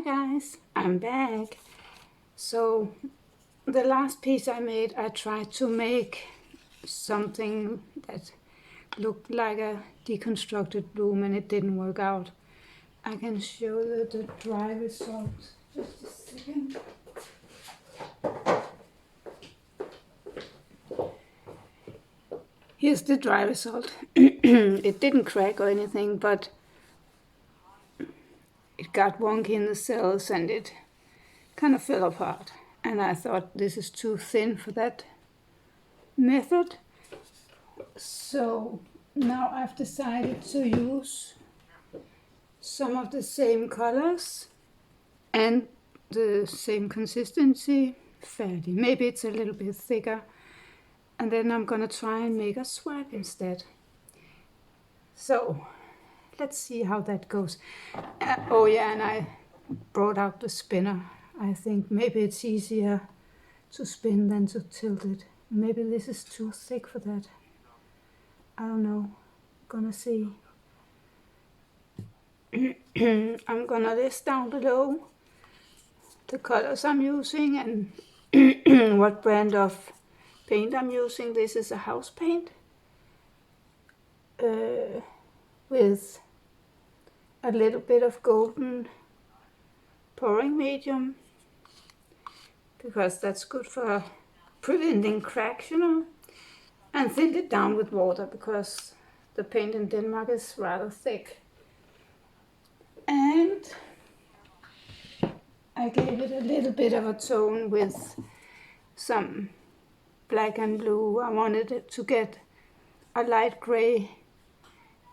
guys, I'm back. So the last piece I made, I tried to make something that looked like a deconstructed bloom and it didn't work out. I can show you the dry result. Just a second. Here's the dry result. It didn't crack or anything, but it got wonky in the cells and it kind of fell apart. And I thought this is too thin for that method. So now I've decided to use some of the same colors and the same consistency, fairly. Maybe it's a little bit thicker. And then I'm gonna try and make a swag instead. So let's see how that goes. Oh yeah, and I brought out the spinner. I think maybe it's easier to spin than to tilt it. Maybe this is too thick for that. I don't know. Gonna see. I'm gonna list down below the colors I'm using and what brand of paint I'm using. This is a house paint with a little bit of golden pouring medium because that's good for preventing cracks, you know, and thinned it down with water because the paint in Denmark is rather thick. And I gave it a little bit of a tone with some black and blue. I wanted it to get a light gray,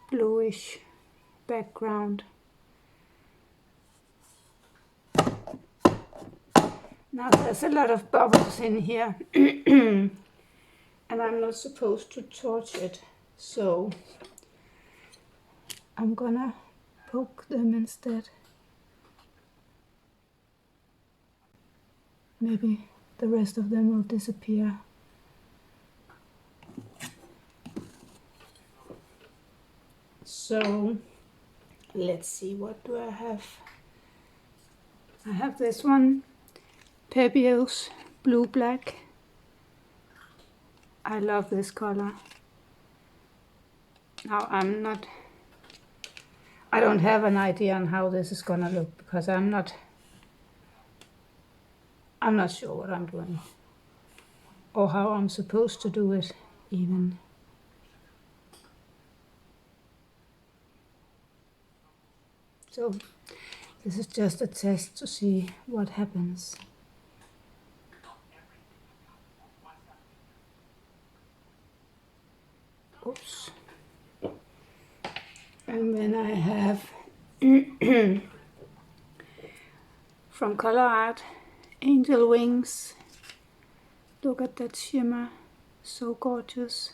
bluish background. Now there's a lot of bubbles in here and I'm not supposed to torch it, so I'm gonna poke them instead. Maybe the rest of them will disappear. So let's see, what do I have? I have this one, P.L blue black. I love this color. Now I don't have an idea on how this is gonna look because I'm not sure what I'm doing or how I'm supposed to do it even. So this is just a test to see what happens. Oops. And then I have from colourarte, Angel Wings. Look at that shimmer, so gorgeous.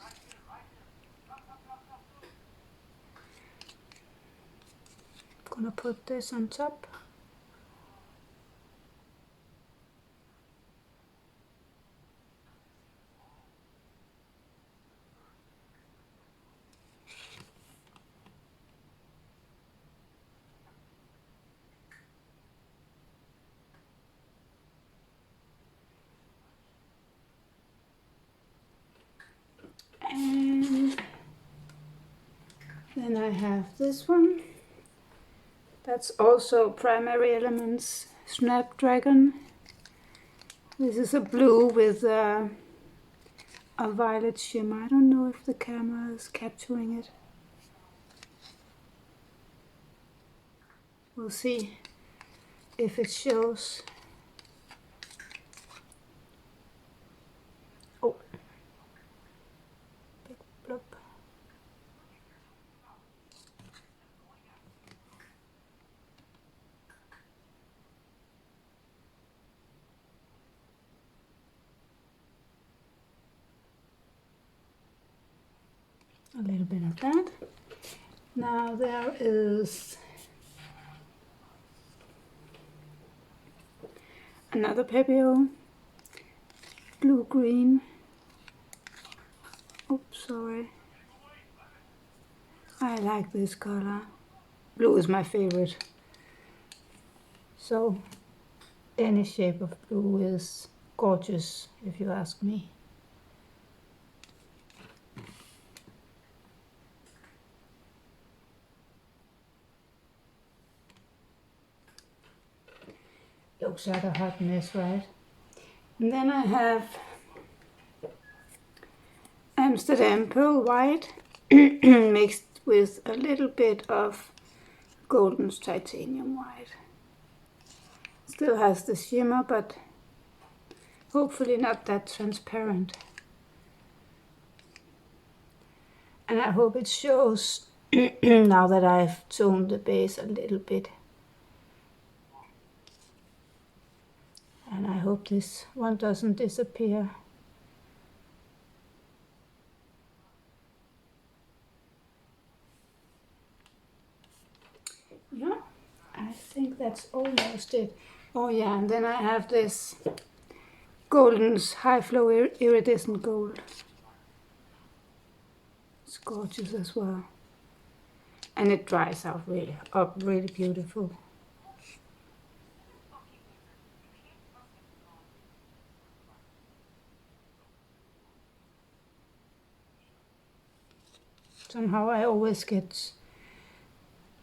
I'm gonna put this on top. And then I have this one. That's also Primary Elements Snapdragon. This is a blue with a violet shimmer. I don't know if the camera is capturing it. We'll see if it shows. Oh, big blob. A little bit of that. Now there is another P.L blue green. Oops, sorry. I like this color. Blue is my favorite. So any shape of blue is gorgeous, if you ask me. Looks like a hot mess, right? And then I have Amsterdam Pearl White mixed with a little bit of Golden's Titanium White. Still has the shimmer, but hopefully not that transparent. And I hope it shows now that I've toned the base a little bit. And I hope this one doesn't disappear. Yeah, I think that's almost it. Oh yeah, and then I have this Golden's High Flow Iridescent Gold. It's gorgeous as well. And it dries out really beautiful. Somehow I always get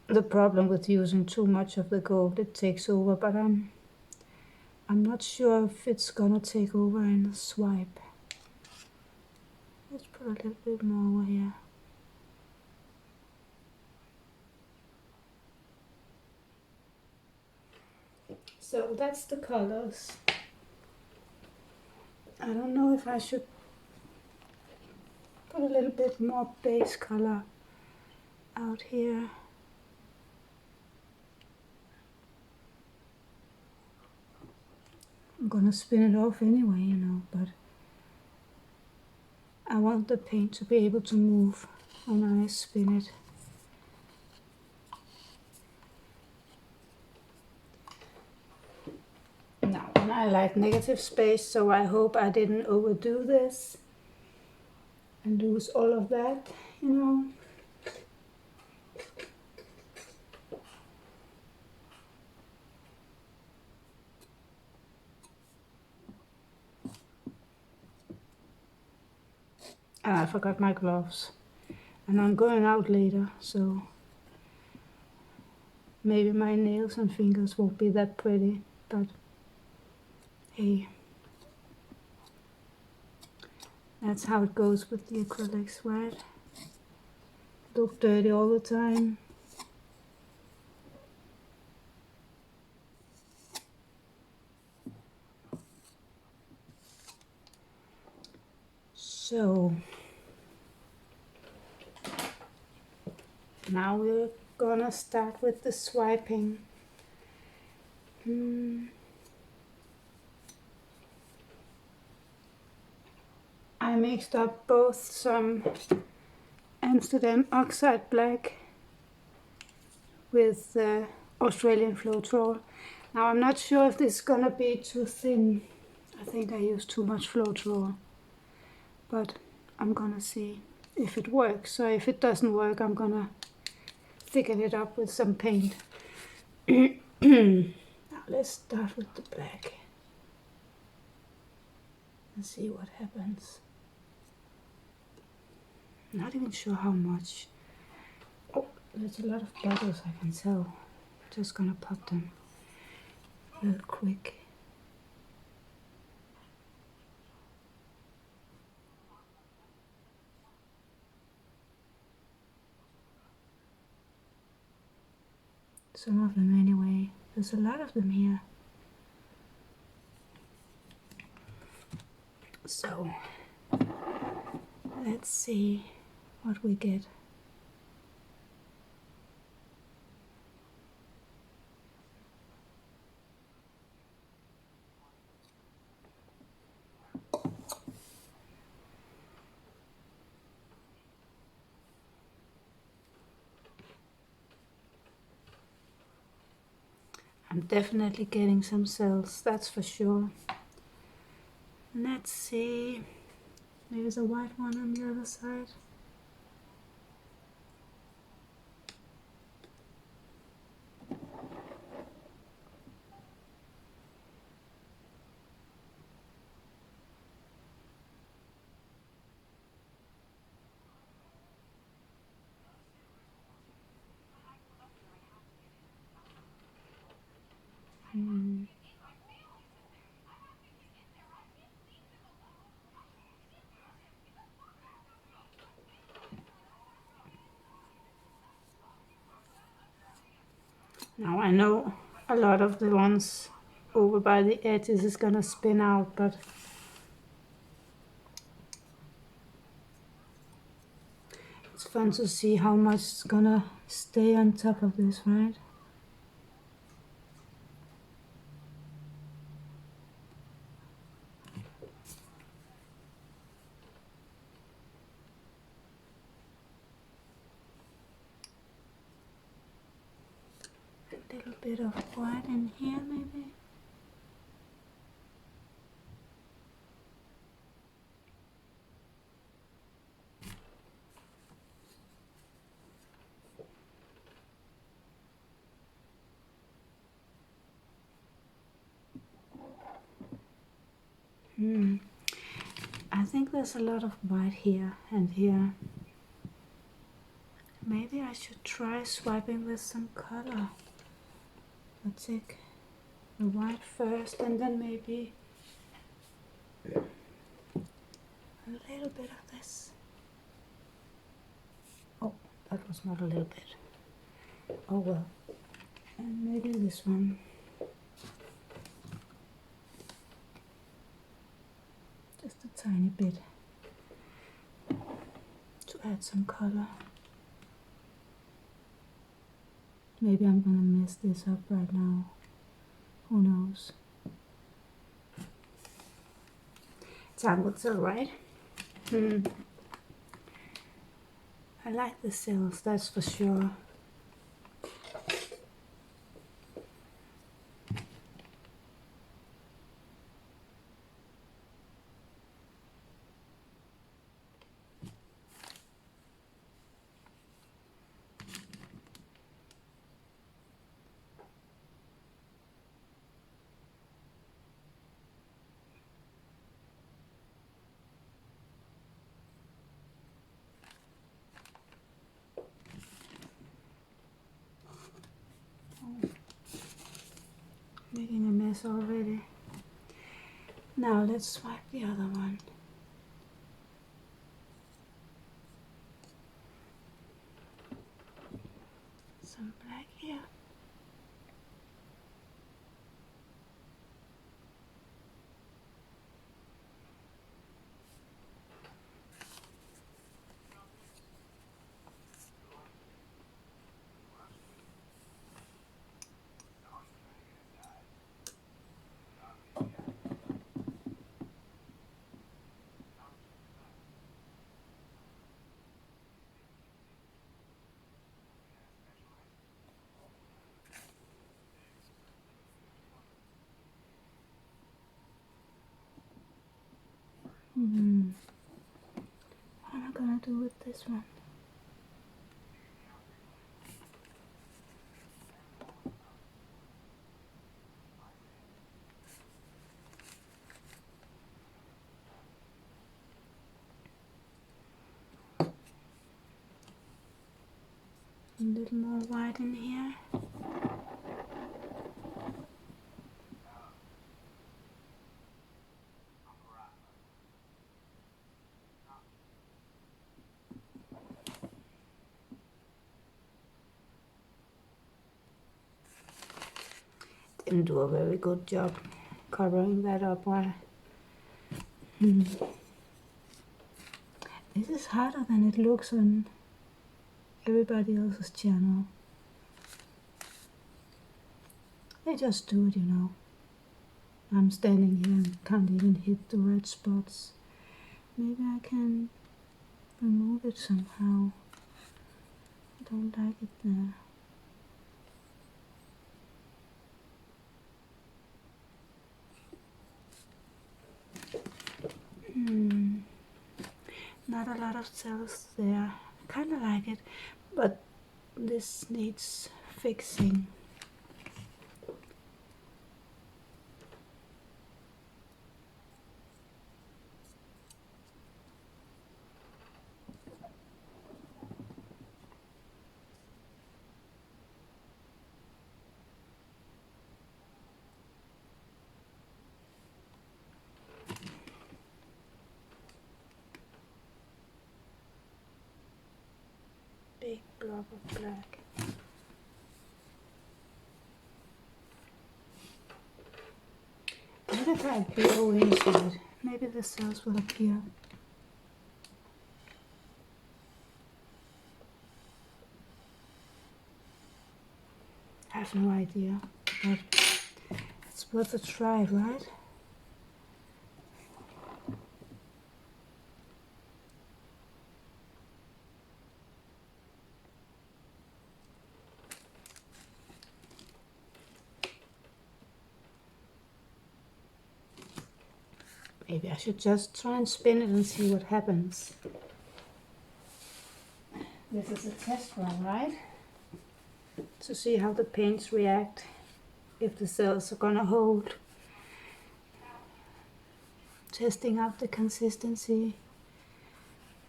the problem with using too much of the gold. It takes over, but I'm not sure if it's gonna take over in the swipe. Let's put a little bit more over here. So that's the colors. I don't know if I should put a little bit more base color out here. I'm gonna spin it off anyway, you know, but I want the paint to be able to move when I spin it. Now, and I like negative space, so I hope I didn't overdo this and lose all of that, you know. And I forgot my gloves. And I'm going out later, so maybe my nails and fingers won't be that pretty, but hey, that's how it goes with the acrylics, right? Look dirty all the time. So now we're gonna start with the swiping. I mixed up both some Amsterdam Oxide Black with Australian Floetrol. Now I'm not sure if this is gonna be too thin. I think I used too much Floetrol, but I'm gonna see if it works. So if it doesn't work, I'm gonna thicken it up with some paint. Now let's start with the black and see what happens. Not even sure how much. Oh, there's a lot of bubbles, I can tell. Just gonna pop them real quick. Some of them anyway. There's a lot of them here. So let's see what we get. I'm definitely getting some cells, that's for sure. Let's see. There's a white one on the other side. Now I know a lot of the ones over by the edges is gonna spin out, but it's fun to see how much is gonna stay on top of this, right? A little bit of white in here maybe. I think there's a lot of white here and here. Maybe I should try swiping with some color. I'll take the white first and then maybe a little bit of this. Oh, that was not a little bit. Oh well. And maybe this one. Just a tiny bit to add some color. Maybe I'm gonna mess this up right now. Who knows? Time will tell, right? I like the cells, that's for sure. Making a mess already. Now let's swipe the other one. Some black here. What am I gonna do with this one? A little more white in here. Didn't do a very good job covering that up. Why? This is harder than it looks on everybody else's channel. They just do it, you know. I'm standing here and can't even hit the red spots. Maybe I can remove it somehow. I don't like it there. Not a lot of cells there. I kind of like it, but this needs fixing. Big blob of black. I blow into it, maybe the cells will appear. I have no idea, but it's worth a try, right? Maybe I should just try and spin it and see what happens. This is a test run, right? To see how the paints react, if the cells are gonna hold. Testing out the consistency.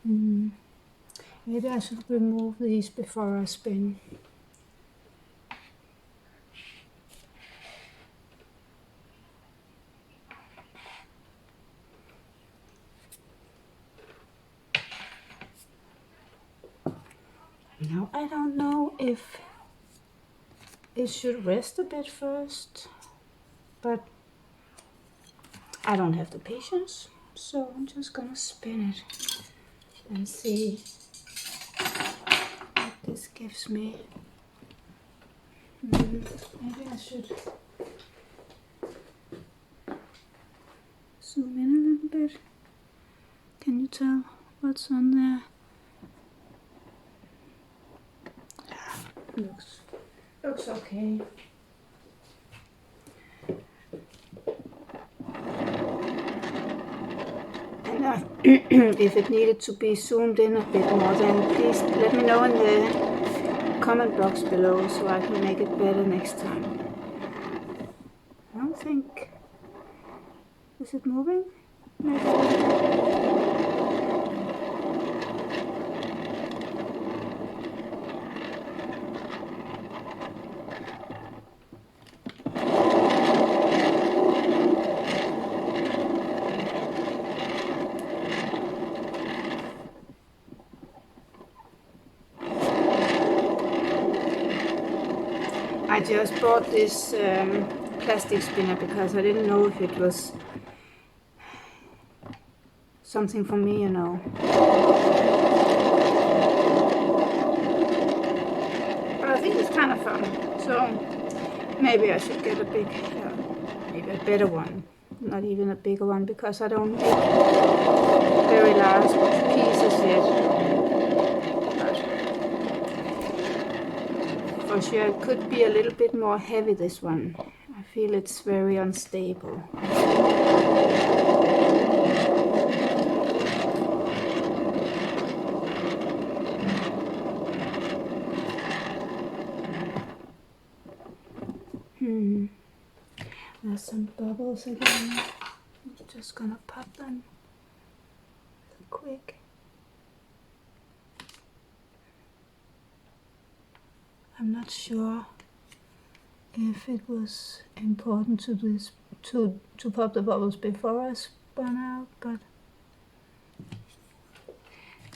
Maybe I should remove these before I spin. Now I don't know if it should rest a bit first, but I don't have the patience, so I'm just gonna spin it and see what this gives me. Maybe I should zoom in a little bit. Can you tell what's on there? Looks okay. And if it needed to be zoomed in a bit more, then please let me know in the comment box below so I can make it better next time. I don't think... Is it moving? Maybe. I just bought this plastic spinner because I didn't know if it was something for me, you know. But I think it's kind of fun, so maybe I should get a big, maybe a better one, not even a bigger one, because I don't make very large pieces yet. For sure, it could be a little bit more heavy, this one. I feel it's very unstable. There's some bubbles again. I'm just gonna pop them quick. I'm not sure if it was important to do this, to pop the bubbles before I spun out, but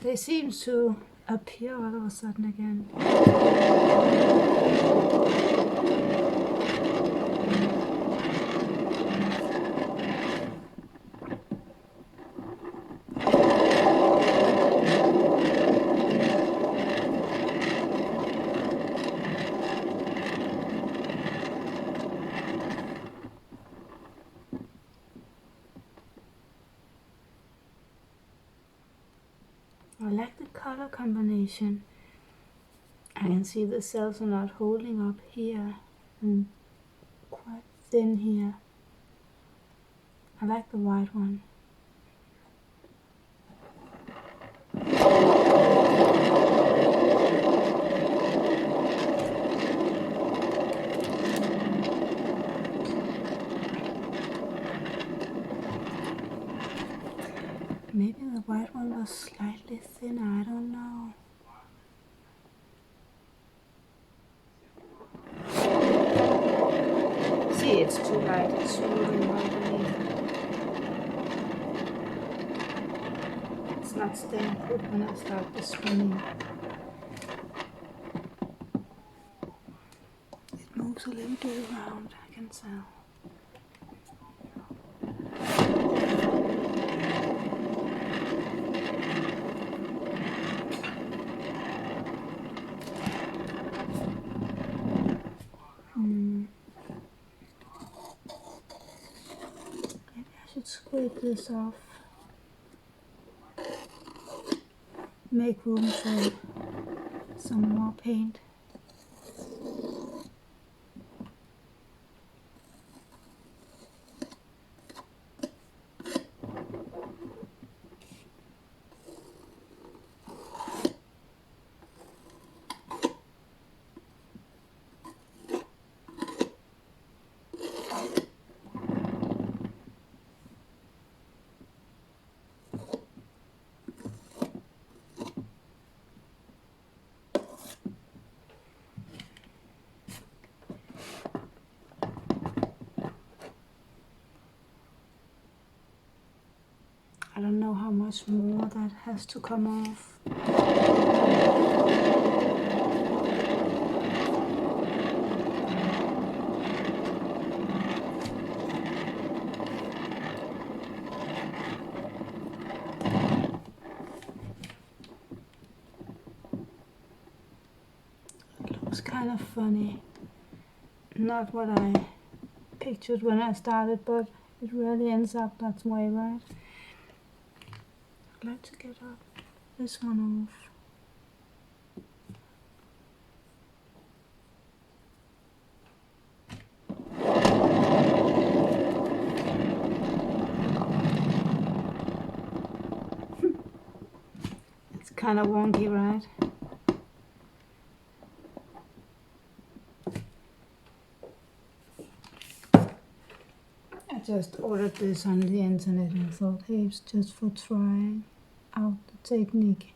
they seem to appear all of a sudden again. I like the color combination. I can see the cells are not holding up here and quite thin here. I like the white one. Maybe the white one was slightly thinner, I don't know. See, it's too light, it's moving underneath. It's not staying put when I start the spinning. It moves a little bit around, I can tell. scrape this off. Make room for some more paint. I don't know how much more that has to come off. It looks kind of funny. Not what I pictured when I started, but it really ends up that way, right? I'd like to get up this one off. It's kind of wonky, right? I just ordered this on the internet and thought, hey, it's just for trying out the technique.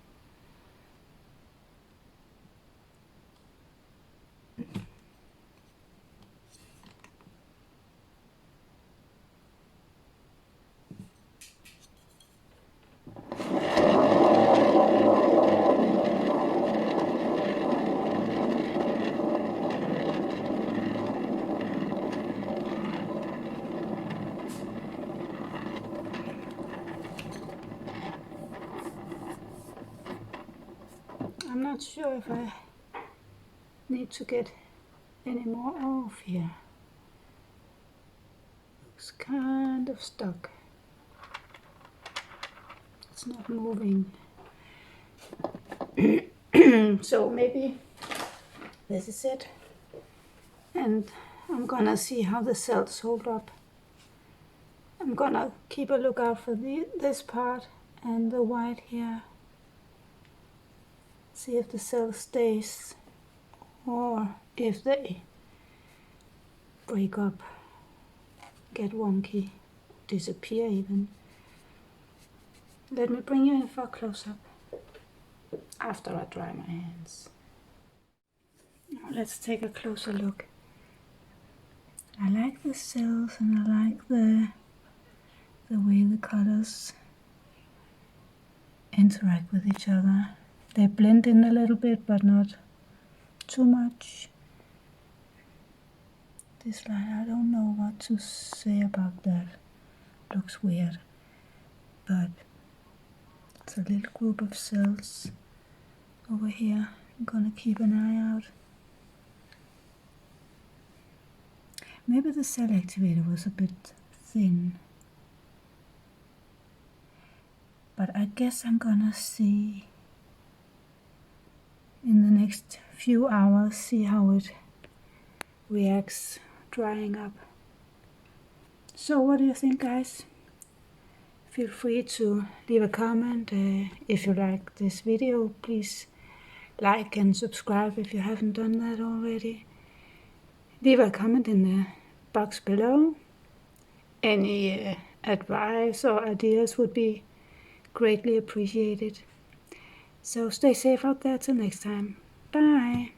I'm not sure if I need to get any more off here. Looks kind of stuck. It's not moving. So maybe this is it. And I'm gonna see how the cells hold up. I'm gonna keep a lookout for this part and the white here. See if the cell stays or if they break up, get wonky, disappear even. Let me bring you in for a close-up after I dry my hands. Now let's take a closer look. I like the cells and I like the way the colors interact with each other. They blend in a little bit, but not too much. This line, I don't know what to say about that. Looks weird, but it's a little group of cells over here. I'm gonna keep an eye out. Maybe the cell activator was a bit thin, but I guess I'm gonna see in the next few hours, see how it reacts drying up. So what do you think, guys? Feel free to leave a comment. If you like this video, please like and subscribe if you haven't done that already. Leave a comment in the box below. Any advice or ideas would be greatly appreciated. So stay safe out there till next time. Bye.